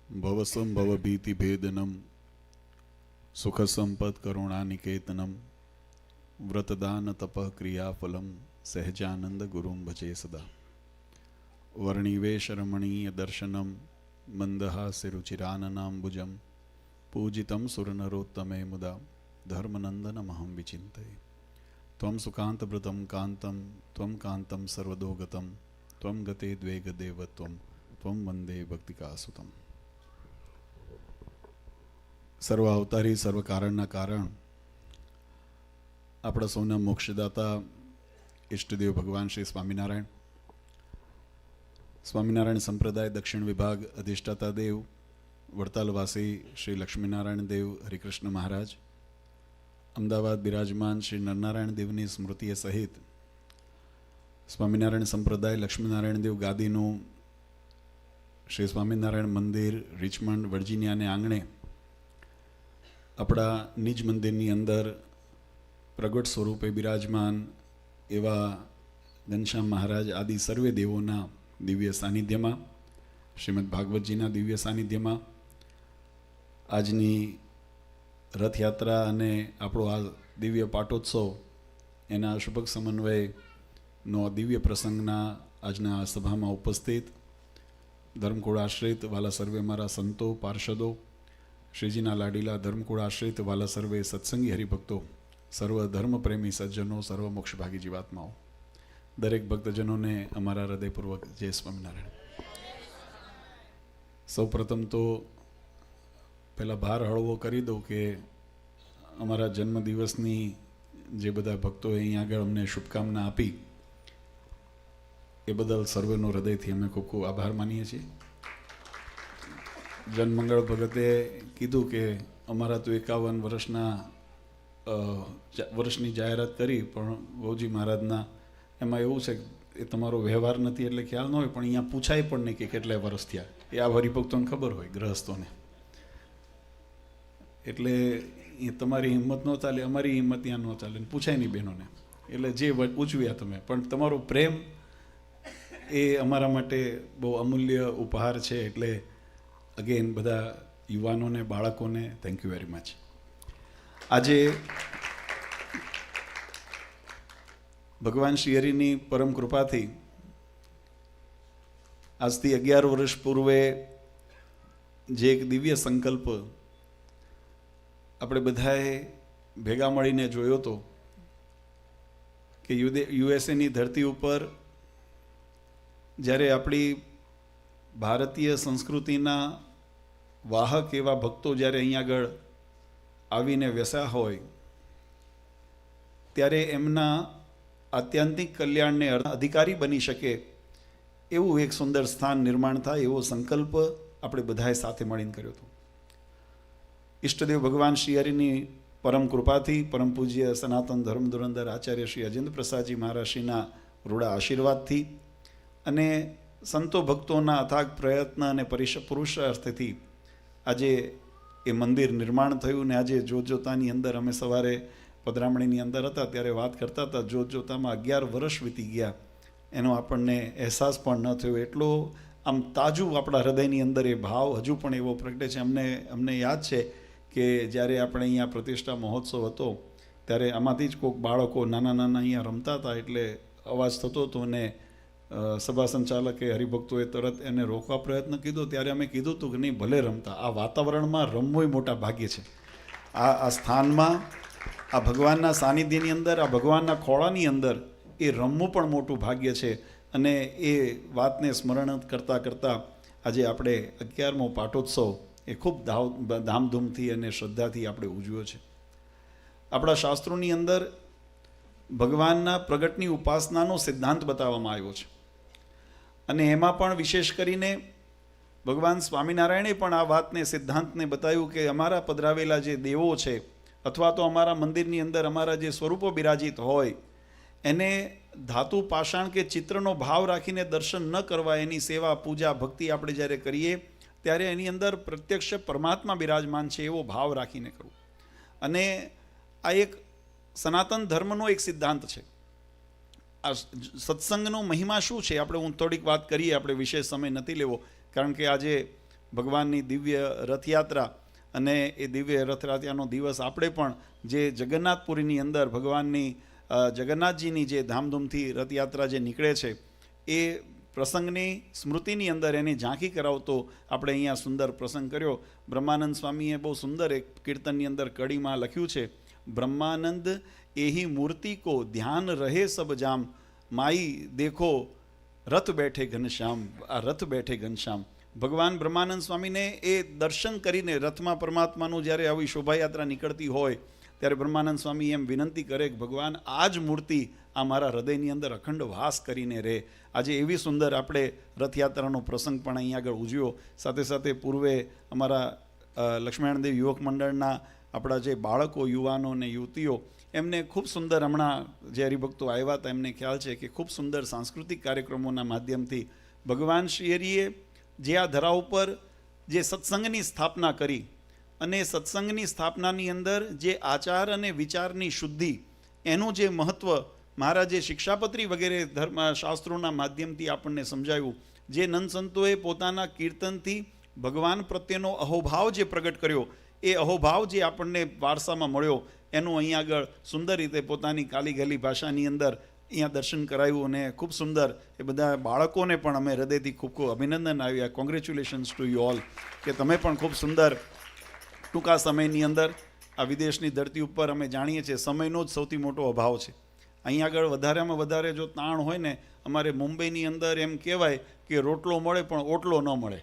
ભવસંભવભીતિભેદનમ સુખસંપત્કરુણાનિકેતનમ વ્રતદાન તપઃ ક્રિયાફલમ સહજાનંદ ગુરુમ ભજે સદા. વર્ણિવેશ રમણીય દર્શનમ મંદહાસ્યરુચિરાનનાંબુજમ પૂજિતમ સુરનરોત્તમે મુદા ધર્મનંદનમહં વિચિંતયે. ત્વં સુકાંતભૃતં કાંતમ ત્વં કાંતમ સર્વદોગતમ ત્વં ગતે દ્વેગદેવ ત્વં વંદે ભક્તિકાસુતમ. સર્વ અવતારી સર્વ કારણના કારણ આપણા સૌના મોક્ષદાતા ઈષ્ટદેવ ભગવાન શ્રી સ્વામિનારાયણ, સ્વામિનારાયણ સંપ્રદાય દક્ષિણ વિભાગ અધિષ્ઠાતા દેવ વડતાલવાસી શ્રી લક્ષ્મીનારાયણ દેવ હરિકૃષ્ણ મહારાજ, અમદાવાદ બિરાજમાન શ્રી નરનારાયણ દેવની સ્મૃતિએ સહિત સ્વામિનારાયણ સંપ્રદાય લક્ષ્મીનારાયણ દેવ ગાદીનું શ્રી સ્વામિનારાયણ મંદિર રિચમન્ડ વર્જિનિયાને આંગણે આપણા નિજ મંદિરની અંદર પ્રગટ સ્વરૂપે બિરાજમાન એવા ઘનશ્યામ મહારાજ આદિ સર્વે દેવોના દિવ્ય સાનિધ્યમાં, શ્રીમદ ભાગવતજીના દિવ્ય સાનિધ્યમાં આજની રથયાત્રા અને આપણો આ દિવ્ય પાટોત્સવ એના શુભક સમન્વયનો દિવ્ય પ્રસંગના આજના આ સભામાં ઉપસ્થિત ધર્મકુળ આશ્રિત વાલા સર્વે મારા સંતો પાર્ષદો, શ્રીજીના લાડીલા ધર્મકુળ આશ્રિત વાલા સર્વે સત્સંગી હરિભક્તો, સર્વ ધર્મપ્રેમી સજ્જનો, સર્વ મોક્ષભાગી જીવાત્માઓ, દરેક ભક્તજનોને અમારા હૃદયપૂર્વક જય સ્વામિનારાયણ. સૌ પ્રથમ તો પહેલાં ભાર હળવો કરી દઉં કે અમારા જન્મદિવસની જે બધા ભક્તોએ અહીં આગળ અમને શુભકામના આપી એ બદલ સર્વેનો હૃદયથી અમે ખૂબ ખૂબ આભાર માનીએ છીએ. જનમંગળ ભગતે કીધું કે અમારા તો 51 વર્ષની જાહેરાત કરી, પણ બહુજી મહારાજના એમાં એવું છે એ તમારો વ્યવહાર નથી એટલે ખ્યાલ ન હોય, પણ અહીંયા પૂછાય પણ નહીં કે કેટલાય વર્ષ થયા, એ આ હરિભક્તોને ખબર હોય, ગ્રહસ્થોને. એટલે એ તમારી હિંમત ન ચાલે, અમારી હિંમત ત્યાં ન ચાલે, પૂછાય નહીં બહેનોને. એટલે જે પૂછવ્યા તમે, પણ તમારો પ્રેમ એ અમારા માટે બહુ અમૂલ્ય ઉપહાર છે. એટલે અગેન બધા યુવાનોને, બાળકોને થેન્ક યુ વેરી મચ. આજે ભગવાન શ્રી હરિની પરમ કૃપાથી આજથી 11 વર્ષ પૂર્વે જે એક દિવ્ય સંકલ્પ આપણે બધાએ ભેગા મળીને જોયો હતો કે યુએસએની ધરતી ઉપર જ્યારે આપણી ભારતીય સંસ્કૃતિના વાહક એવા ભક્તો જ્યારે અહીં આગળ આવીને વ્યસા હોય ત્યારે એમના આત્યંતિક કલ્યાણને અધિકારી બની શકે એવું એક સુંદર સ્થાન નિર્માણ થાય એવો સંકલ્પ આપણે બધાએ સાથે મળીને કર્યો હતો. ઈષ્ટદેવ ભગવાન શ્રી હરિની પરમ કૃપાથી, પરમ પૂજ્ય સનાતન ધર્મ ધુરંધર આચાર્ય શ્રી અજેન્દ્ર પ્રસાદજી મહારાજશ્રીના રૂડા આશીર્વાદથી અને સંતો ભક્તોના અથાગ પ્રયત્ન અને પુરુષાર્થથી આજે એ મંદિર નિર્માણ થયું. ને આજે જોત જોતાની અંદર અમે સવારે પધરામણીની અંદર હતા ત્યારે વાત કરતા હતા, જોત જોતામાં 11 વર્ષ વીતી ગયા એનો આપણને અહેસાસ પણ ન થયો. એટલો આમ તાજું આપણા હૃદયની અંદર એ ભાવ હજુ પણ એવો પ્રગટે છે. અમને યાદ છે કે જ્યારે આપણે અહીંયા પ્રતિષ્ઠા મહોત્સવ હતો ત્યારે આમાંથી જ કોઈક બાળકો નાના નાના અહીંયા રમતા હતા, એટલે અવાજ થતો હતો અને સભા સંચાલકે હરિભક્તોએ તરત એને રોકવા પ્રયત્ન કીધો. ત્યારે અમે કીધું હતું કે નહીં, ભલે રમતા, આ વાતાવરણમાં રમવું મોટા ભાગ્ય છે. આ સ્થાનમાં, આ ભગવાનના સાનિધ્યની અંદર, આ ભગવાનના ખોળાની અંદર એ રમવું પણ મોટું ભાગ્ય છે. અને એ વાતને સ્મરણ કરતાં કરતાં આજે આપણે 11મો પાટોત્સવ એ ખૂબ ધામધૂમથી અને શ્રદ્ધાથી આપણે ઉજવ્યો છે. આપણા શાસ્ત્રોની અંદર ભગવાનના પ્રગટની ઉપાસનાનો સિદ્ધાંત બતાવવામાં આવ્યો છે અને એમાં પણ વિશેષ કરીને ભગવાન સ્વામિનારાયણે પણ આ વાતને, સિદ્ધાંતને બતાવ્યું કે અમારા પધરાવેલા જે દેવો છે અથવા તો અમારા મંદિરની અંદર અમારા જે સ્વરૂપો બિરાજિત હોય એને ધાતુ પાષાણ કે ચિત્રનો ભાવ રાખીને દર્શન ન કરવા, એની સેવા પૂજા ભક્તિ આપણે જ્યારે કરીએ ત્યારે એની અંદર પ્રત્યક્ષ પરમાત્મા બિરાજમાન છે એવો ભાવ રાખીને કરવું. અને આ એક સનાતન ધર્મનો એક સિદ્ધાંત છે. આ સત્સંગનો મહિમા શું છે આપણે હું થોડીક વાત કરીએ, આપણે વિશેષ સમય નથી લેવો, કારણ કે આજે ભગવાનની દિવ્ય રથયાત્રા અને એ દિવ્ય રથયાત્રાનો દિવસ આપણે પણ જે જગન્નાથપુરીની અંદર ભગવાનની જગન્નાથજીની જે ધામધૂમથી રથયાત્રા જે નીકળે છે એ પ્રસંગની સ્મૃતિની અંદર એની ઝાંખી કરાવતો આપણે અહીંયા સુંદર પ્રસંગ કર્યો. બ્રહ્માનંદ સ્વામીએ બહુ સુંદર એક કીર્તનની અંદર કડીમાં લખ્યું છે, બ્રહ્માનંદ એહી મૂર્તિ કો ધ્યાન રહે સબ જામ, માઈ દેખો રથ બેઠે ઘનશ્યામ. આ રથ બેઠે ઘનશ્યામ ભગવાન બ્રહ્માનંદ સ્વામીને એ દર્શન કરીને રથમાં પરમાત્માનું જ્યારે આવી શોભાયાત્રા નીકળતી હોય ત્યારે બ્રહ્માનંદ સ્વામી એમ વિનંતી કરે કે ભગવાન આ જ મૂર્તિ આ મારા હૃદયની અંદર અખંડ વાસ કરીને રહે. આજે એવી સુંદર આપણે રથયાત્રાનો પ્રસંગ પણ અહીં આગળ ઉજવ્યો. સાથે સાથે પૂર્વે અમારા લક્ષ્મીનારાયણ યુવક મંડળના આપણા જે બાળકો, યુવાનો અને યુવતીઓ, એમને ખૂબ સુંદર, હમણાં જે હરિભક્તો આવ્યા હતા એમને ખ્યાલ છે કે ખૂબ સુંદર સાંસ્કૃતિક કાર્યક્રમોના માધ્યમથી ભગવાન શ્રી હરિએ જે આ ધરા ઉપર જે સત્સંગની સ્થાપના કરી અને સત્સંગની સ્થાપનાની અંદર જે આચાર અને વિચારની શુદ્ધિ, એનું જે મહત્ત્વ મહારાજે શિક્ષાપત્રી વગેરે ધર્મ શાસ્ત્રોના માધ્યમથી આપણને સમજાવ્યું. જે નંદ સંતોએ પોતાના કીર્તનથી ભગવાન પ્રત્યેનો અહોભાવ જે પ્રગટ કર્યો, એ અહોભાવ જે આપણને વારસામાં મળ્યો એનું અહીં આગળ સુંદર રીતે પોતાની કાલી ગલી ભાષાની અંદર અહીંયા દર્શન કરાવ્યું. અને ખૂબ સુંદર એ બધા બાળકોને પણ અમે હૃદયથી ખૂબ ખૂબ અભિનંદન આવ્યા. કોંગ્રેચ્યુલેશન્સ ટુ યુ ઓલ કે તમે પણ ખૂબ સુંદર ટૂંકા સમયની અંદર આ વિદેશની ધરતી ઉપર, અમે જાણીએ છીએ સમયનો જ સૌથી મોટો અભાવ છે. અહીં આગળ વધારેમાં વધારે જો તાણ હોય ને, અમારે મુંબઈની અંદર એમ કહેવાય કે રોટલો મળે પણ ઓટલો ન મળે,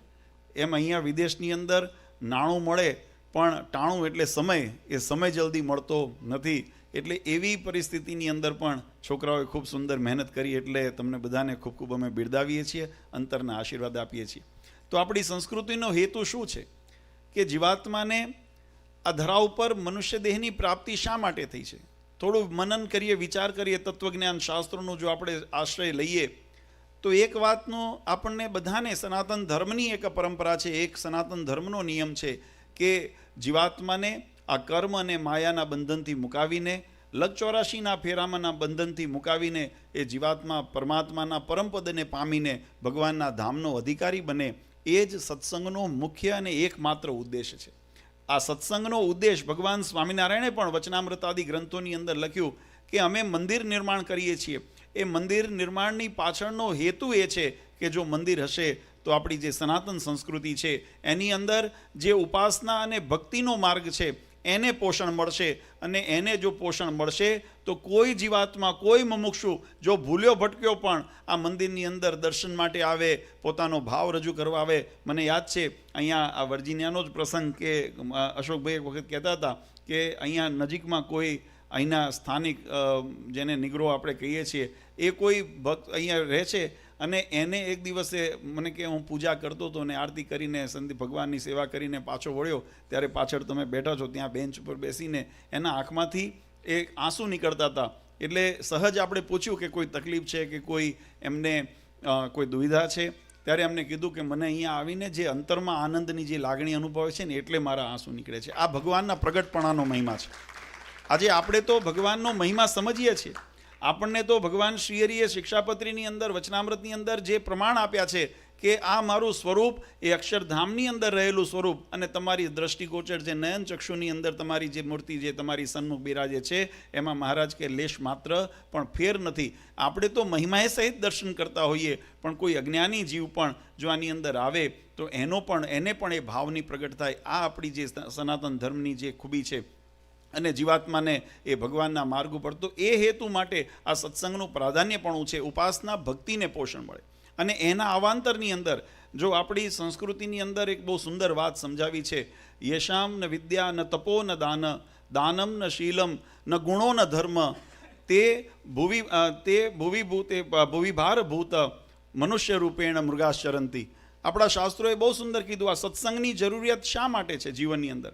એમ અહીંયા વિદેશની અંદર નાણું મળે પણ ટાણું એટલે સમય, એ સમય જલ્દી મળતો નથી. એટલે એવી પરિસ્થિતિની અંદર પણ છોકરાઓએ ખૂબ સુંદર મહેનત કરી. એટલે તમને બધાને ખૂબ ખૂબ અમે બિરદાવીએ છીએ, અંતરના આશીર્વાદ આપીએ છીએ. તો આપણી સંસ્કૃતિનો હેતુ શું છે કે જીવાત્માને આ ધરા ઉપર મનુષ્ય દેહની પ્રાપ્તિ શા માટે થઈ છે? થોડું મનન કરીએ, વિચાર કરીએ, તત્વજ્ઞાન શાસ્ત્રોનું જો આપણે આશ્રય લઈએ તો એક વાતનો આપણને બધાને, સનાતન ધર્મની એક પરંપરા છે, એક સનાતન ધર્મનો નિયમ છે કે જીવાત્માને આ કર્મ અને માયાના બંધનથી મુકાવીને, લગ 84ના ફેરામાંના બંધનથી મુકાવીને એ જીવાત્મા પરમાત્માના પરમપદને પામીને ભગવાનના ધામનો અધિકારી બને, એ જ સત્સંગનો મુખ્ય અને એકમાત્ર ઉદ્દેશ છે. આ સત્સંગનો ઉદ્દેશ ભગવાન સ્વામિનારાયણે પણ વચનામૃતાદિ ગ્રંથોની અંદર લખ્યું કે અમે મંદિર નિર્માણ કરીએ છીએ. એ મંદિર નિર્માણની પાછળનો હેતુ એ છે કે જો મંદિર હશે તો આપણી જે સનાતન સંસ્કૃતિ છે એની અંદર જે ઉપાસના અને ભક્તિનો માર્ગ છે એને પોષણ મળશે. અને એને જો પોષણ મળશે તો કોઈ જીવાત્મા, કોઈ મુમુક્ષુ જો ભૂલ્યો ભટક્યો પણ આ મંદિરની અંદર દર્શન માટે આવે, પોતાનો ભાવ રજૂ કરવા આવે. મને યાદ છે અહીંયા આ વર્જિનિયાનો જ પ્રસંગ કે અશોકભાઈ એક વખત કહેતા હતા કે અહીંયા નજીકમાં કોઈ અહીંના સ્થાનિક જેને નિગ્રો આપણે કહીએ છીએ, એ કોઈ ભક્ત અહીંયા રહે છે અને એને એક દિવસે મને કે હું પૂજા કરતો હતો અને આરતી કરીને સંત ભગવાનની સેવા કરીને પાછો વળ્યો ત્યારે પાછળ તમે બેઠા છો ત્યાં બેન્ચ ઉપર બેસીને એના આંખમાંથી એક આંસુ નીકળતા હતા. એટલે સહજ આપણે પૂછ્યું કે કોઈ તકલીફ છે કે કોઈ એમને કોઈ દુવિધા છે, ત્યારે એમને કીધું કે મને અહીંયા આવીને જે અંતરમાં આનંદની જે લાગણી અનુભવે છે ને એટલે મારા આંસુ નીકળે છે. આ ભગવાનના પ્રગટપણાનો મહિમા છે. આજે આપણે તો ભગવાનનો મહિમા સમજીએ છીએ. આપણને તો ભગવાન શ્રી હરિએ શિક્ષાપત્રીની અંદર, વચનામૃતની અંદર જે પ્રમાણ આપ્યા છે કે આ મારું સ્વરૂપ એ અક્ષરધામની અંદર રહેલું સ્વરૂપ અને તમારી દ્રષ્ટિગોચર જે નયન ચક્ષુની અંદર તમારી જે મૂર્તિ જે તમારી સન્મુખ બિરાજે છે એમાં મહારાજ કે લેશ માત્ર પણ ફેર નથી. આપણે તો મહિમાએ સહિત દર્શન કરતા હોઈએ પણ કોઈ અજ્ઞાની જીવ પણ જો આની અંદર આવે તો એને પણ એ ભાવની પ્રગટ થાય. આ આપણી જે સનાતન ધર્મની જે ખૂબી છે અને જીવાત્માને એ ભગવાનના માર્ગ ઉપર, તો એ હેતુ માટે આ સત્સંગનું પ્રાધાન્યપણું છે. ઉપાસના ભક્તિને પોષણ મળે. અને એના અવાંતરની અંદર જો આપણી સંસ્કૃતિની અંદર એક બહુ સુંદર વાત સમજાવી છે, યશામ ન વિદ્યા ન તપો ન દાન, દાનમ ન શીલમ ન ગુણો ન ધર્મ, તે ભુવિભાર ભૂત મનુષ્ય રૂપેણ મૃગાશ્ચરંતી. આપણા શાસ્ત્રોએ બહુ સુંદર કીધું આ સત્સંગની જરૂરિયાત શા માટે છે જીવનની અંદર.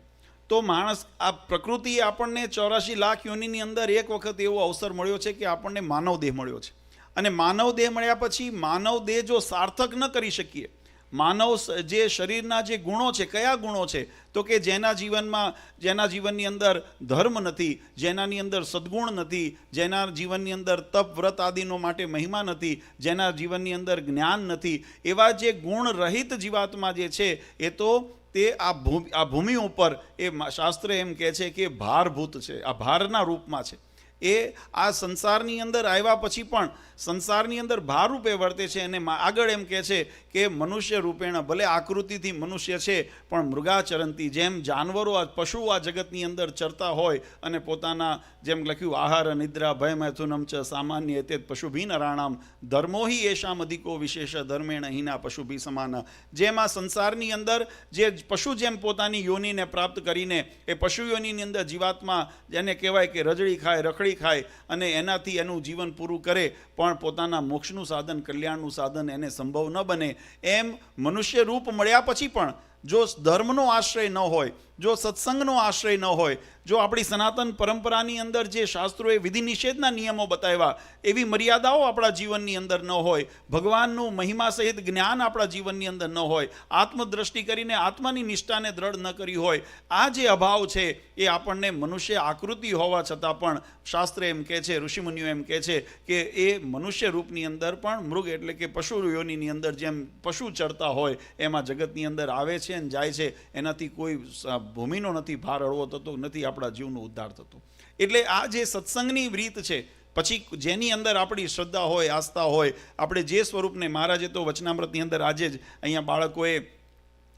તો માણસ, આ પ્રકૃતિએ આપણને 84 લાખ યોનિની અંદર એક વખત એવો અવસર મળ્યો છે કે આપણને માનવ દેહ મળ્યો છે. અને માનવ દેહ મળ્યા પછી માનવ દેહ જો સાર્થક ન કરી શકીએ, માનવ જે શરીરના જે ગુણો છે, કયા ગુણો છે? તો કે જેના જીવનની અંદર ધર્મ નથી, જેનાની અંદર સદ્ગુણ નથી, જેના જીવનની અંદર તપ વ્રત આદિનો માટે મહિમા નથી, જેના જીવનની અંદર જ્ઞાન નથી, એવા જે ગુણ રહિત જીવાત્મા જે છે એ તો તે આ ભૂમિ ઉપર એ શાસ્ત્ર એમ કહે છે કે ભારભૂત છે, આ ભારના રૂપમાં છે. એ આ સંસારની અંદર આવ્યા પછી પણ સંસારની અંદર ભાર રૂપે વર્તે છે. અને આગળ એમ કહે છે કે મનુષ્ય રૂપેણ, ભલે આકૃતિથી મનુષ્ય છે પણ મૃગાચરંતી, જેમ જાનવરો પશુઓ આ જગતની અંદર ચરતા હોય અને પોતાના, જેમ લખ્યું, આહાર નિદ્રા ભય મૈથુનમ ચ સામાન્ય તે પશુભી નરાણામ ધર્મો હિ એશામ અધિકો વિશેષ ધર્મેણ હિના પશુભી સમાના. જેમ આ સંસારની અંદર જે પશુ જેમ પોતાની યોનિને પ્રાપ્ત કરીને એ પશુ યોનિની અંદર જીવાત્મા, જેને કહેવાય કે રજડી ખાય, રખડી ખાય અને એનાથી એનું જીવન પૂરું કરે, પણ પોતાના મોક્ષનું સાધન, કલ્યાણનું સાધન એને સંભવ ન બને, એમ મનુષ્ય રૂપ મળ્યા પછી પણ જો ધર્મનો આશ્રય ન હોય, જો સત્સંગનો આશ્રય ન હોય, જો આપણી સનાતન પરંપરાની અંદર જે શાસ્ત્રોએ વિધિ નિષેધના નિયમો બતાવ્યા એવી મર્યાદાઓ આપણા જીવનની અંદર ન હોય, ભગવાનનું મહિમા સહિત જ્ઞાન આપણા જીવનની અંદર ન હોય, આત્મદ્રષ્ટિ કરીને આત્માની નિષ્ઠાને દ્રઢ ન કરી હોય, આ જે અભાવ છે એ આપણને મનુષ્ય આકૃતિ હોવા છતાં પણ શાસ્ત્ર એમ કહે છે, ઋષિમુનિઓ એમ કહે છે કે એ મનુષ્ય રૂપની અંદર પણ મૃગ એટલે કે પશુ યોનિની અંદર જેમ પશુ ચરતા હોય એમાં જગતની અંદર આવે છે અને જાય છે. એનાથી કોઈ ભૂમિનો નથી ભાર હળવો થતો, નથી આપણા જીવનો ઉદ્ધાર થતો. એટલે આ જે સત્સંગની રીત છે, પછી જેની અંદર આપણી શ્રદ્ધા હોય, આસ્થા હોય, આપણે જે સ્વરૂપને, મહારાજે તો વચનામૃતની અંદર આજે જ અહીંયા બાળકોએ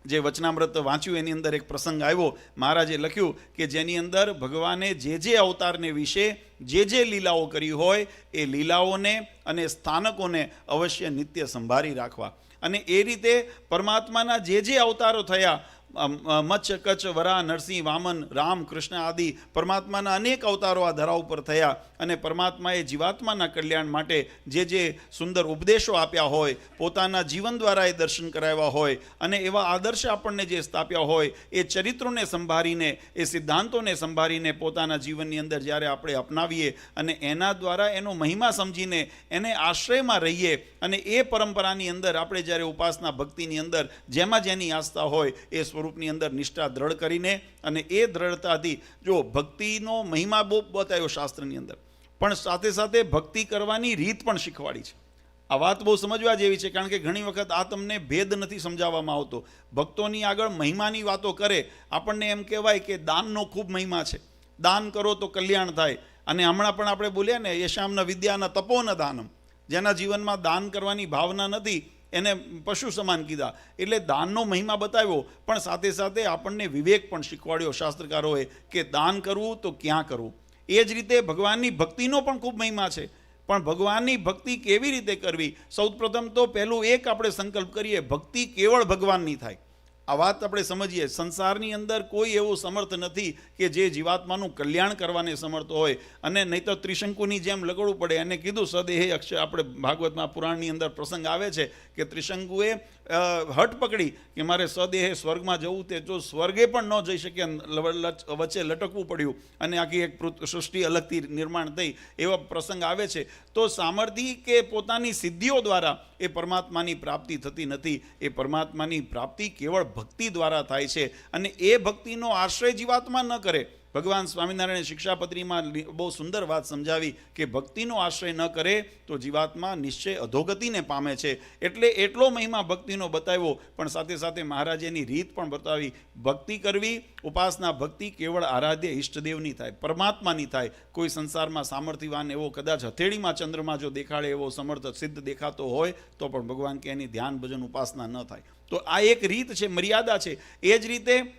જે વચનામૃત વાંચ્યું એની અંદર એક પ્રસંગ આવ્યો, મહારાજે લખ્યું કે જેની અંદર ભગવાને જે અવતારને વિશે જે લીલાઓ કરી હોય એ લીલાઓને અને સ્થાનકોને અવશ્ય નિત્ય સંભાળી રાખવા. અને એ રીતે પરમાત્માના જે અવતારો થયા, મત્સ્ય, કચ્છ, વરા, નરસિંહ, વામન, રામ, કૃષ્ણ આદિ પરમાત્માના અનેક અવતારો આ ધરા ઉપર થયા અને પરમાત્માએ જીવાત્માના કલ્યાણ માટે જે સુંદર ઉપદેશો આપ્યા હોય, પોતાના જીવન દ્વારા એ દર્શન કરાવ્યા હોય અને એવા આદર્શ આપણને જે સ્થાપ્યા હોય, એ ચરિત્રોને સંભાળીને, એ સિદ્ધાંતોને સંભાળીને પોતાના જીવનની અંદર જ્યારે આપણે અપનાવીએ અને એના દ્વારા એનો મહિમા સમજીને એને આશ્રયમાં રહીએ અને એ પરંપરાની અંદર આપણે જ્યારે ઉપાસના ભક્તિની અંદર જેમાં જેની આસ્થા હોય એ સ્વરૂપની અંદર નિષ્ઠા દ્રઢ કરીને, અને એ દ્રઢતાથી જો ભક્તિનો મહિમા બહુ બતાવ્યો શાસ્ત્રની અંદર, પણ સાથે સાથે ભક્તિ કરવાની રીત પણ શીખવાડી છે. આ વાત બહુ સમજવા જેવી છે, કારણ કે ઘણી વખત આ તમને ભેદ નથી સમજાવવામાં આવતો. ભક્તોની આગળ મહિમાની વાતો કરે, આપણને એમ કહેવાય કે દાનનો ખૂબ મહિમા છે, દાન કરો તો કલ્યાણ થાય. અને હમણાં પણ આપણે બોલ્યા ને, યશામના વિદ્યાના તપોન દાનમ, જેના જીવનમાં દાન કરવાની ભાવના નથી એને પશુ સમાન કીધા. એટલે દાનનો મહિમા બતાવ્યો, પણ સાથે સાથે આપણને વિવેક પણ શીખવાડ્યો શાસ્ત્રકારોએ કે દાન કરવું તો ક્યાં કરવું. એ જ રીતે ભગવાનની ભક્તિનો પણ ખૂબ મહિમા છે, પણ ભગવાનની ભક્તિ કેવી રીતે કરવી? સૌપ્રથમ તો પહેલું એક આપણે સંકલ્પ કરીએ, ભક્તિ કેવળ ભગવાનની થાય. આ વાત આપણે સમજીએ. સંસારની અંદર કોઈ એવું સમર્થ નથી કે જે જીવાત્માનું કલ્યાણ કરવાને સમર્થ હોય, અને નહીં તો ત્રિશંકુની જેમ લગડવું પડે. એને કીધું સદેહે અક્ષર, આપણે ભાગવતમાં પુરાણની અંદર પ્રસંગ આવે છે કે ત્રિશંકુએ હટ પકડી કે મારે સદેહે સ્વર્ગમાં જવું, તે જો સ્વર્ગે પણ ન જઈ શકે, વચ્ચે લટકવું પડ્યું અને આખી એક સૃષ્ટિ અલગથી નિર્માણ થઈ, એવા પ્રસંગ આવે છે. તો સામર્થ્ય કે પોતાની સિદ્ધિઓ દ્વારા એ પરમાત્માની પ્રાપ્તિ થતી નથી. એ પરમાત્માની પ્રાપ્તિ કેવળ ભક્તિ દ્વારા થાય છે, અને એ ભક્તિનો આશ્રય જીવાત્મા ન કરે. ભગવાન સ્વામિનારાયણે શિક્ષાપત્રીમાં બહુ સુંદર વાત સમજાવી કે ભક્તિનો આશ્રય ન કરે તો જીવાત્મા નિશ્ચય અધોગતિને પામે છે. એટલે એટલો મહિમા ભક્તિનો બતાવ્યો, પણ સાથે સાથે મહારાજેની રીત પણ બતાવી. ભક્તિ કરવી, ઉપાસના ભક્તિ કેવળ આરાધ્ય ઈષ્ટદેવની થાય, પરમાત્માની થાય. કોઈ સંસારમાં સામર્થ્યવાન એવો કદાચ હથેળીમાં ચંદ્રમાં જો દેખાડે એવો સમર્થ સિદ્ધ દેખાતો હોય તો પણ ભગવાન કે એની ધ્યાન ભજન ઉપાસના ન થાય. તો આ એક રીત છે, મર્યાદા છે. એ જ રીતે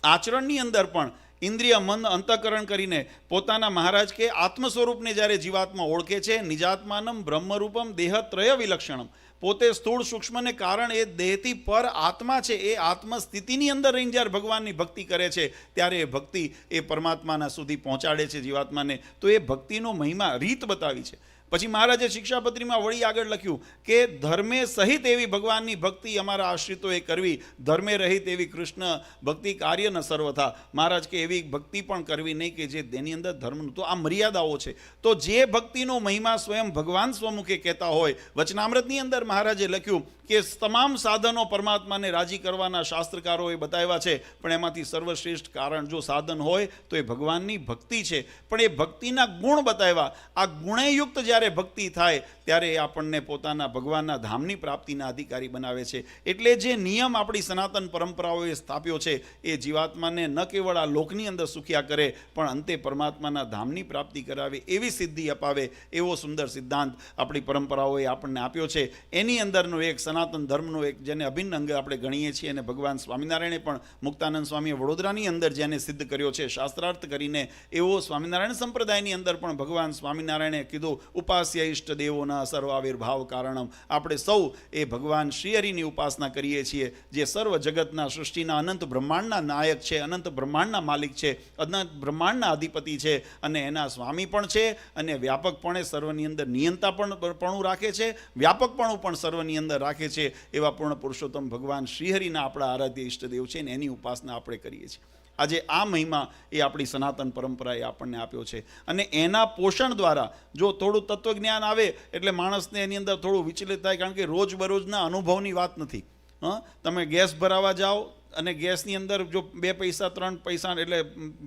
આચરણની અંદર પણ ઇન્દ્રિય, મન, અંતઃકરણ કરીને પોતાના મહારાજ કે આત્મ સ્વરૂપને જ્યારે જીવાત્મા ઓળખે છે, નિજાત્માનમ બ્રહ્મરૂપમ દેહત્રય વિલક્ષણમ, પોતે સ્થૂળ સૂક્ષ્મને કારણ એ દેહથી પર આત્મા છે, એ આત્મ સ્થિતિની અંદર રહીને જ્યારે ભગવાનની ભક્તિ કરે છે ત્યારે એ ભક્તિ એ પરમાત્માના સુધી પહોંચાડે છે જીવાત્માને. તો એ ભક્તિનો મહિમા રીત બતાવી છે. પછી મહારાજે શિક્ષાપત્રીમાં વળી આગળ લખ્યું કે ધર્મે સહિત એવી ભગવાનની ભક્તિ અમારા આશ્રિતોએ કરવી, ધર્મે રહિત એવી કૃષ્ણ ભક્તિ કાર્ય ન સર્વથા. મહારાજ કે એવી ભક્તિ પણ કરવી નહીં કે જે તેની અંદર ધર્મનું, તો આ મર્યાદાઓ છે. તો જે ભક્તિનો મહિમા સ્વયં ભગવાન સ્વમુખે કહેતા હોય, વચનામૃતની અંદર મહારાજે લખ્યું કે તમામ સાધનો પરમાત્માને રાજી કરવાના શાસ્ત્રકારોએ બતાવ્યા છે, પણ એમાંથી સર્વશ્રેષ્ઠ કારણ જો સાધન હોય તો એ ભગવાનની ભક્તિ છે. પણ એ ભક્તિના ગુણ બતાવ્યા. આ ગુણેયુક્ત જ્યારે ભક્તિ થાય ત્યારે એ આપણને પોતાના ભગવાનના ધામની પ્રાપ્તિના અધિકારી બનાવે છે. એટલે જે નિયમ આપણી સનાતન પરંપરાઓએ સ્થાપ્યો છે એ જીવાત્માને ન કેવળ આ લોકની અંદર સુખ્યા કરે પણ અંતે પરમાત્માના ધામની પ્રાપ્તિ કરાવે, એવી સિદ્ધિ અપાવે, એવો સુંદર સિદ્ધાંત આપણી પરંપરાઓએ આપણને આપ્યો છે. એની અંદરનો એક સનાતન ધર્મનો એક જેને અભિન્ન અંગ આપણે ગણીએ છીએ, અને ભગવાન સ્વામિનારાયણે પણ મુક્તાનંદ સ્વામીએ વડોદરાની અંદર જેને સિદ્ધ કર્યો છે શાસ્ત્રાર્થ કરીને, એવો સ્વામિનારાયણ સંપ્રદાયની અંદર પણ ભગવાન સ્વામિનારાયણે કીધું ઉપાસ્ય ઇષ્ટ દેવોના સર્વાવિર્ભાવ કારણમ. આપણે સૌ એ ભગવાન શ્રીહરિની ઉપાસના કરીએ છીએ, જે સર્વ જગતના સૃષ્ટિના અનંત બ્રહ્માંડના નાયક છે, અનંત બ્રહ્માંડના માલિક છે, અનંત બ્રહ્માંડના અધિપતિ છે, અને એના સ્વામી પણ છે, અને વ્યાપકપણે સર્વની અંદર નિયંતા પણ રાખે છે, વ્યાપકપણું પણ સર્વની અંદર રાખે છે. એવા પૂર્ણ પુરુષોત્તમ ભગવાન શ્રીહરિના આપણા આરાધ્ય ઈષ્ટદેવ છે, ને એની ઉપાસના આપણે કરીએ છીએ. આજે આ મહિમા એ આપણી સનાતન પરંપરાએ આપણને આપ્યો છે, અને એના પોષણ દ્વારા જો થોડું તત્વજ્ઞાન આવે એટલે માણસને એની અંદર થોડું વિચલિત થાય, કારણ કે રોજબરોજના અનુભવની વાત નથી. તમે ગેસ ભરાવા જાઓ અને ગેસની અંદર જો 2 પૈસા 3 પૈસા એટલે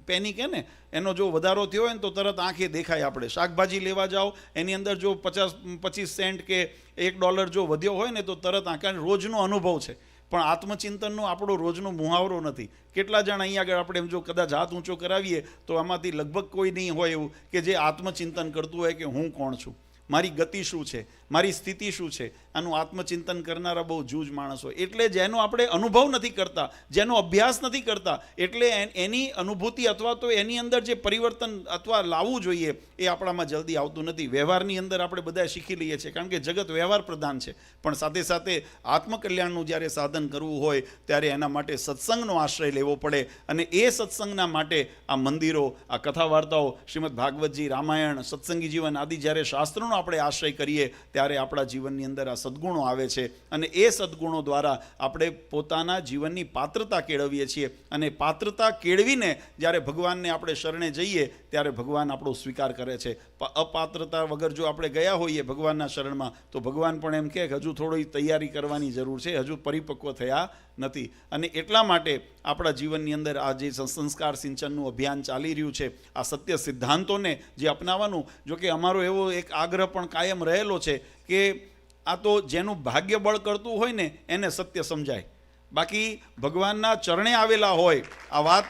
પેની કે ને એનો જો વધારો થયો હોય ને તો તરત આંખે દેખાય. આપણે શાકભાજી લેવા જાઓ એની અંદર જો 25 સેન્ટ કે $1 જો વધ્યો હોય ને તો તરત આંખે, રોજનો અનુભવ છે. પણ આત્મચિંતનનો આપણો રોજનો મુહાવરો નથી. કેટલા જણ અહીંયા આગળ આપણે જો કદાચ હાથ ઊંચો કરાવીએ તો આમાંથી લગભગ કોઈ નહીં હોય એવું કે જે આત્મચિંતન કરતું હોય કે હું કોણ છું, મારી ગતિ શું છે, મારી સ્થિતિ શું છે. આનું આત્મચિંતન કરનારા બહુ જૂજ માણસ હોય. એટલે જેનો આપણે અનુભવ નથી કરતા, જેનો અભ્યાસ નથી કરતા, એટલે એની અનુભૂતિ અથવા તો એની અંદર જે પરિવર્તન અથવા લાવવું જોઈએ એ આપણામાં જલ્દી આવતું નથી. વ્યવહારની અંદર આપણે બધા શીખી લઈએ છીએ, કારણ કે જગત વ્યવહાર પ્રધાન છે. પણ સાથે સાથે આત્મકલ્યાણનું જ્યારે સાધન કરવું હોય ત્યારે એના માટે સત્સંગનો આશ્રય લેવો પડે, અને એ સત્સંગના માટે આ મંદિરો, આ કથા વાર્તાઓ, શ્રીમદ ભાગવતજી, રામાયણ, સત્સંગી જીવન આદિ જ્યારે શાસ્ત્રોનો આપણે આશ્રય કરીએ ત્યારે આપણા જીવનની અંદર આ સદ્ગુણો આવે છે, અને એ સદ્ગુણો દ્વારા આપણે પોતાના જીવનની પાત્રતા કેળવીએ છીએ. અને પાત્રતા કેળવીને જ્યારે ભગવાનને આપણે શરણે જઈએ ત્યારે ભગવાન આપણો સ્વીકાર કરે છે. અપાત્રતા વગર જો આપણે ગયા હોઈએ ભગવાનના શરણમાં તો ભગવાન પણ એમ કહે કે હજુ થોડી તૈયારી કરવાની જરૂર છે, હજુ પરિપક્વ થયા નથી. અને એટલા માટે આપણા જીવનની અંદર આ જે સંસ્કાર સિંચનનું અભિયાન ચાલી રહ્યું છે, આ સત્ય સિદ્ધાંતોને જે અપનાવવાનું, જો કે અમારો એવો એક આગ્રહ પણ કાયમ રહેલો છે કે આ તો જેનું ભાગ્ય બળ કરતું હોય ને એને સત્ય સમજાય. બાકી ભગવાનના ચરણે આવેલા હોય આ વાત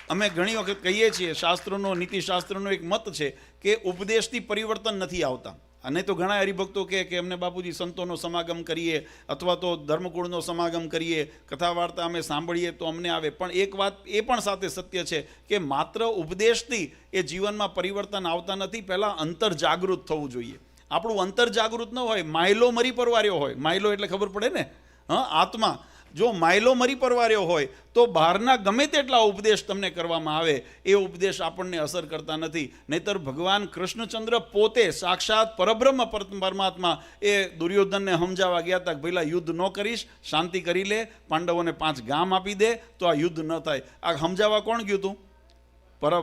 અમે ઘણી વખત કહીએ છીએ. શાસ્ત્રોનો, નીતિશાસ્ત્રનો એક મત છે કે ઉપદેશથી પરિવર્તન નથી આવતા. અને તો ઘણા હરિભક્તો કે અમને બાપુજી સંતોનો સમાગમ કરીએ અથવા તો ધર્મકુળનો સમાગમ કરીએ, કથા વાર્તા અમે સાંભળીએ તો અમને આવે. પણ એક વાત એ પણ સાથે સત્ય છે કે માત્ર ઉપદેશથી એ જીવનમાં પરિવર્તન આવતા નથી. પહેલાં અંતર જાગૃત થવું જોઈએ. આપણું અંતર જાગૃત ન હોય, માયલો મરી પરવાર્યો હોય, માયલો એટલે ખબર પડે ને, આત્મા જો માયલો મરી પરવાર્યો હોય તો બહારના ગમે તેટલા ઉપદેશ તમને કરવામાં આવે એ ઉપદેશ આપણને અસર કરતા નથી. નહીતર ભગવાન કૃષ્ણચંદ્ર પોતે સાક્ષાત પરબ્રહ્મ પરમાત્મા એ દુર્યોધનને સમજાવવા ગયા હતા કે પેલા યુદ્ધ ન કરીશ, શાંતિ કરી લે, પાંડવોને 5 ગામ આપી દે તો આ યુદ્ધ ન થાય. આ સમજાવવા કોણ ગયું હતું?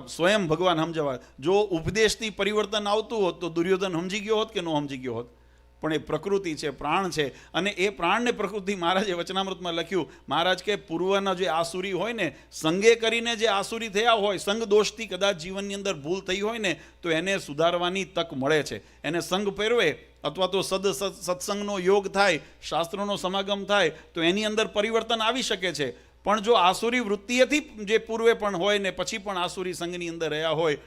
સ્વયં ભગવાન સમજાવવા. જો ઉપદેશથી પરિવર્તન આવતું હોત તો દુર્યોધન સમજી ગયો હોત કે ન સમજી ગયો હોત? પણ એ પ્રકૃતિ છે, પ્રાણ છે, અને એ પ્રાણને પ્રકૃતિ મહારાજે વચનામૃતમાં લખ્યું. મહારાજ કે પૂર્વના જે આસુરી હોય ને, સંગે કરીને જે આસુરી થયા હોય, સંગ દોષથી કદાચ જીવનની અંદર ભૂલ થઈ હોય ને તો એને સુધારવાની તક મળે છે. એને સંગ પહેરવે અથવા તો સત્સંગનો યોગ થાય, શાસ્ત્રોનો સમાગમ થાય તો એની અંદર પરિવર્તન આવી શકે છે. પણ જો આસુરી વૃત્તિએથી જે પૂર્વે પણ હોય ને પછી પણ આસુરી સંઘની અંદર રહ્યા હોય,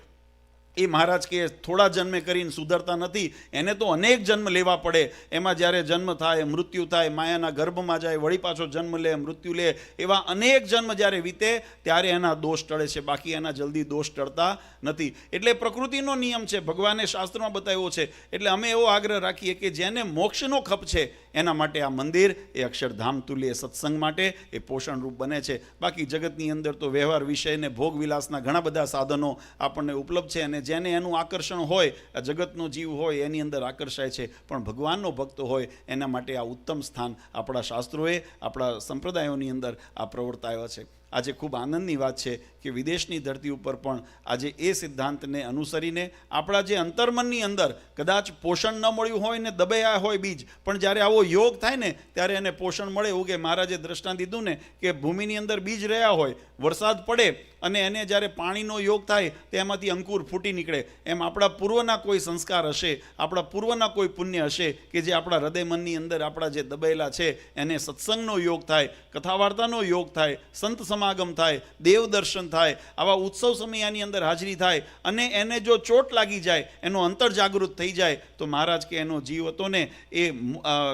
એ મહારાજ કે થોડા જન્મે કરીને સુધરતા નથી. એને તો અનેક જન્મ લેવા પડે. એમાં જ્યારે જન્મ થાય, મૃત્યુ થાય, માયાના ગર્ભમાં જાય, વળી પાછો જન્મ લે, મૃત્યુ લે, એવા અનેક જન્મ જ્યારે વીતે ત્યારે એના દોષ ટળે છે. બાકી એના જલ્દી દોષ ટળતા નથી. એટલે પ્રકૃતિનો નિયમ છે, ભગવાને શાસ્ત્રમાં બતાવ્યો છે. એટલે અમે એવો આગ્રહ રાખીએ કે જેને મોક્ષનો ખપ છે એના માટે આ મંદિર એ અક્ષરધામ તુલ્ય સત્સંગ માટે એ પોષણરૂપ બને છે. બાકી જગતની અંદર તો વ્યવહાર વિષય ને ભોગ વિલાસના ઘણા બધા સાધનો આપણને ઉપલબ્ધ છે, અને જેને એનું આકર્ષણ હોય, આ જગતનો જીવ હોય એની અંદર આકર્ષાય છે, પણ ભગવાનનો ભક્ત હોય એના માટે આ ઉત્તમ સ્થાન આપણા શાસ્ત્રોએ, આપણા સંપ્રદાયોની અંદર આ પ્રવર્તાયો છે. આજે ખૂબ આનંદની વાત છે કે વિદેશની ધરતી ઉપર પણ આજે એ સિદ્ધાંતને અનુસરીને આપણા જે અંતર્મનની અંદર કદાચ પોષણ ન મળ્યું હોય ને દબાયા હોય બીજ, પણ જ્યારે આવો યોગ થાય ને ત્યારે એને પોષણ મળે. એવું કે મહારાજે દ્રષ્ટાંત દીધું ને કે ભૂમિની અંદર બીજ રહ્યા હોય, વરસાદ પડે અને એને જ્યારે પાણીનો યોગ થાય તેમાંથી અંકુર ફૂટી નીકળે. એમ આપણા પૂર્વના કોઈ સંસ્કાર હશે, આપણા પૂર્વના કોઈ પુણ્ય હશે કે જે આપણા હૃદય મનની અંદર આપણા જે દબાયેલા છે એને સત્સંગનો યોગ થાય, કથા વાર્તાનો યોગ થાય, સંત સમાગમ થાય, દેવ દર્શન થાય, આવા ઉત્સવ સમયાની અંદર હાજરી થાય અને એને જો ચોટ લાગી જાય, એનો અંતર જાગૃત થઈ જાય તો મહારાજ કે એનો જીવ હતો ને એ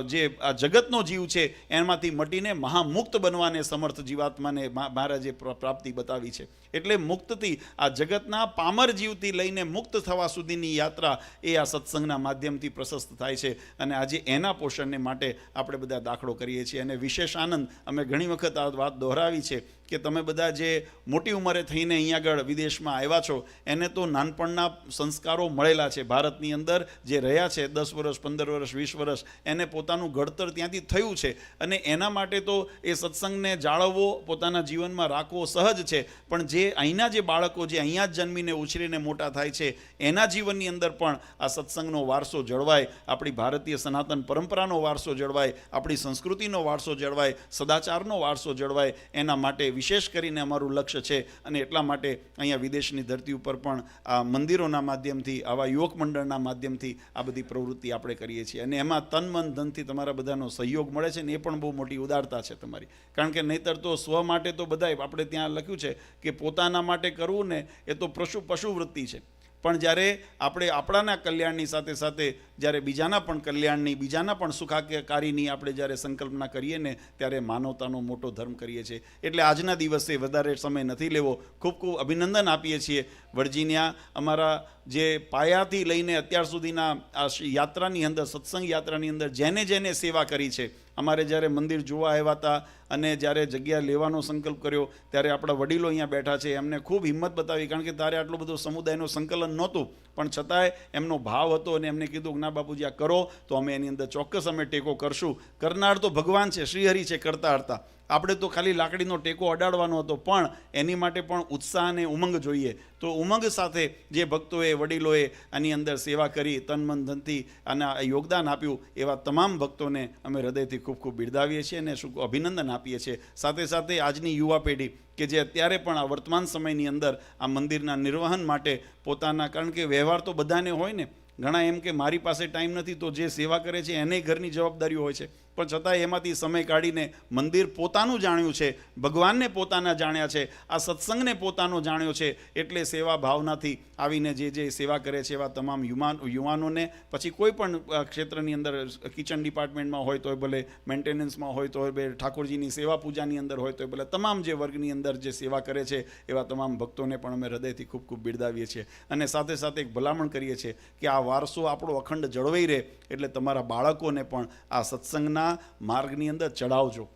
જે આ જગતનો જીવ છે એમાંથી મટીને મહામુક્ત બનવાને સમર્થ જીવાત્માને મહારાજે પ્રાપ્તિ બતાવી છે. એટલે મુક્તથી આ જગતના પામર જીવથી લઈને મુક્ત થવા સુધીની યાત્રા એ આ સત્સંગના માધ્યમથી પ્રશસ્ત થાય છે. અને આજે એના પોષણને માટે આપણે બધા દાખલો કરીએ છીએ. અને વિશેષ આનંદ, અમે ઘણી વખત આ વાત દોહરાવી છે કે તમે બધા જે મોટી ઉંમરે થઈને અહીંયા આગળ વિદેશમાં આવ્યા છો એને તો નાનપણના સંસ્કારો મળેલા છે. ભારતની અંદર જે રહ્યા છે 10 વર્ષ, 15 વર્ષ, 20 વર્ષ, એને પોતાનું ઘડતર ત્યાંથી થયું છે અને એના માટે તો એ સત્સંગને જાળવવો, પોતાના જીવનમાં રાખવો સહજ છે. પણ જે અહીંના જે બાળકો જે અહીંયા જ જન્મીને ઉછરીને મોટા થાય છે એના જીવનની અંદર પણ આ સત્સંગનો વારસો જળવાય, આપણી ભારતીય સનાતન પરંપરાનો વારસો જળવાય, આપણી સંસ્કૃતિનો વારસો જળવાય, સદાચારનો વારસો જળવાય, એના માટે વિશેષ કરીને અમારું લક્ષ્ય છે. અને એટલા માટે અહીંયા વિદેશની ધરતી ઉપર પણ આ મંદિરોના માધ્યમથી, આવા યુવક મંડળના માધ્યમથી આ બધી પ્રવૃત્તિ આપણે કરીએ છીએ. અને એમાં તન મન ધનથી તમારા બધાનો સહયોગ મળે છે ને એ પણ બહુ મોટી ઉદારતા છે તમારી. કારણ કે નહીંતર તો સ્વ માટે તો બધાય, આપણે ત્યાં લખ્યું છે કે પોતાના માટે કરવું ને એ તો પશુવૃત્તિ છે. પણ જ્યારે આપણે આપણાના કલ્યાણની સાથે સાથે જ્યારે બીજાના પણ કલ્યાણની, બીજાના પણ સુખાકારીની આપણે જ્યારે સંકલ્પના કરીએ ને ત્યારે માનવતાનો મોટો ધર્મ કરીએ છીએ. એટલે આજના દિવસે વધારે સમય નથી લેવો, ખૂબ ખૂબ અભિનંદન આપીએ છીએ. વર્જિનિયા અમારા જે પાયાથી લઈને અત્યાર સુધીના આ યાત્રાની અંદર, સત્સંગ યાત્રાની અંદર જેને જેને સેવા કરી છે, અમારે જ્યારે મંદિર જોવા આવ્યા હતા અને જ્યારે જગ્યા લેવાનો સંકલ્પ કર્યો ત્યારે આપણા વડીલો અહીંયા બેઠા છે, એમને ખૂબ હિંમત બતાવી. કારણ કે તારે આટલું બધું સમુદાયનું સંકલન નહોતું, પણ છતાંય એમનો ભાવ હતો અને એમને કીધું કે ના બાપુજી આ કરો તો અમે એની અંદર ચોક્કસ અમે ટેકો કરશું. કરનાર તો ભગવાન છે, શ્રીહરિ છે કરતા હરતા. આપણે તો ખાલી લાકડીનો ટેકો અડાડવાનો હતો, પણ એની માટે પણ ઉત્સાહ અને ઉમંગ જોઈએ. તો ઉમંગ સાથે જે ભક્તોએ, વડીલોએ આની અંદર સેવા કરી, તન મન ધનથી અને યોગદાન આપ્યું, એવા તમામ ભક્તોને અમે હૃદયથી ખૂબ ખૂબ બિરદાવીએ છીએ અને અભિનંદન આપીએ છીએ. સાથે સાથે આજની યુવા પેઢી કે જે અત્યારે પણ આ વર્તમાન સમયની અંદર આ મંદિરના નિર્વહન માટે પોતાના, કારણ કે વ્યવહાર તો બધાને હોય ને, ઘણા એમ કે મારી પાસે ટાઈમ નથી, તો જે સેવા કરે છે એને ઘરની જવાબદારીઓ હોય છે, પણ છતાંય એમાંથી સમય કાઢીને મંદિર પોતાનું જાણ્યું છે, ભગવાનને પોતાના જાણ્યા છે, આ સત્સંગને પોતાનો જાણ્યો છે. એટલે સેવા ભાવનાથી આવીને જે સેવા કરે છે એવા તમામ યુવાનોને, પછી કોઈ પણ ક્ષેત્રની અંદર, કિચન ડિપાર્ટમેન્ટમાં હોય તોય ભલે, મેન્ટેનન્સમાં હોય તોય ભલે, ઠાકોરજીની સેવા પૂજાની અંદર હોય તોય ભલે, તમામ જે વર્ગની અંદર જે સેવા કરે છે એવા તમામ ભક્તોને પણ અમે હૃદયથી ખૂબ ખૂબ બિરદાવીએ છીએ. અને સાથે સાથે એક ભલામણ કરીએ છીએ કે આ વારસો આપણો અખંડ જળવાઈ રહે એટલે તમારા બાળકોને પણ આ સત્સંગના માર્ગની અંદર ચડાવજો.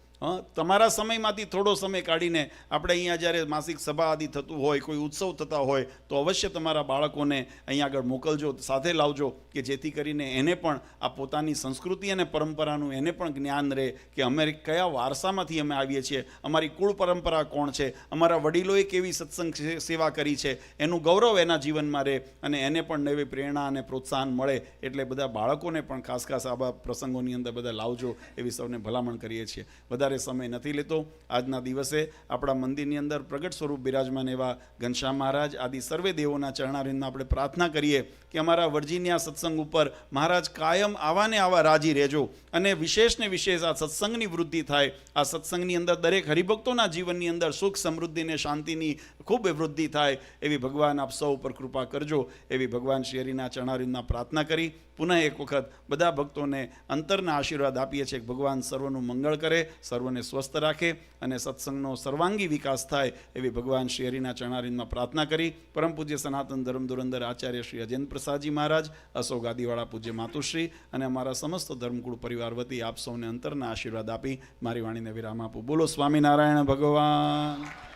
તમારા સમયમાંથી થોડો સમય કાઢીને આપણે અહીંયા જ્યારે માસિક સભા આદિ થતું હોય, કોઈ ઉત્સવ થતા હોય તો અવશ્ય તમારા બાળકોને અહીંયા આગળ મોકલજો, સાથે લાવજો કે જેથી કરીને એને પણ આ પોતાની સંસ્કૃતિ અને પરંપરાનું એને પણ જ્ઞાન રહે કે અમે કયા વારસામાંથી અમે આવીએ છીએ, અમારી કુળ પરંપરા કોણ છે, અમારા વડીલોએ કેવી સત્સંગ સેવા કરી છે, એનું ગૌરવ એના જીવનમાં રહે અને એને પણ નવી પ્રેરણા અને પ્રોત્સાહન મળે. એટલે બધા બાળકોને પણ ખાસ આવા પ્રસંગોની અંદર બધા લાવજો એવી સૌને ભલામણ કરીએ છીએ. વધારે સમય નથી લેતો. આજના દિવસે આપણા મંદિરની અંદર પ્રગટ સ્વરૂપ બિરાજમાન એવા ઘનશ્યામ મહારાજ આદિ સર્વે દેવોના ચરણારવિંદમાં આપણે પ્રાર્થના કરીએ કે અમારા વર્જિનિયા સત્સંગ ઉપર મહારાજ કાયમ આવા ને આવા રાજી રહેજો અને વિશેષ ને વિશેષ આ સત્સંગની વૃદ્ધિ થાય. આ સત્સંગની અંદર દરેક હરિભક્તોના જીવનની અંદર સુખ, સમૃદ્ધિ ને શાંતિની ખૂબ વૃદ્ધિ થાય એવી ભગવાન આપ સૌ ઉપર કૃપા કરજો એવી ભગવાન શ્રી હરિના ચરણારવિંદમાં પ્રાર્થના કરી પુનઃ એક વખત બધા ભક્તોને અંતરના આશીર્વાદ આપીએ છીએ કે ભગવાન સર્વનું મંગળ કરે, સર્વને સ્વસ્થ રાખે અને સત્સંગનો સર્વાંગી વિકાસ થાય એવી ભગવાન શ્રી હરિના ચરણારવિંદમાં પ્રાર્થના કરી પરમ પૂજ્ય સનાતન ધર્મ ધુરંધર આચાર્ય શ્રી અજેન્દ્ર પ્રસાદજી મહારાજ, અશોક આદિવાળા પૂજ્ય માતુશ્રી અને અમારા સમસ્ત ધર્મકુળ પરિવાર વતી આપ સૌને અંતરના આશીર્વાદ આપી મારી વાણીને વિરામ આપું. બોલો સ્વામિનારાયણ ભગવાન.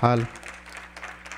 હાલ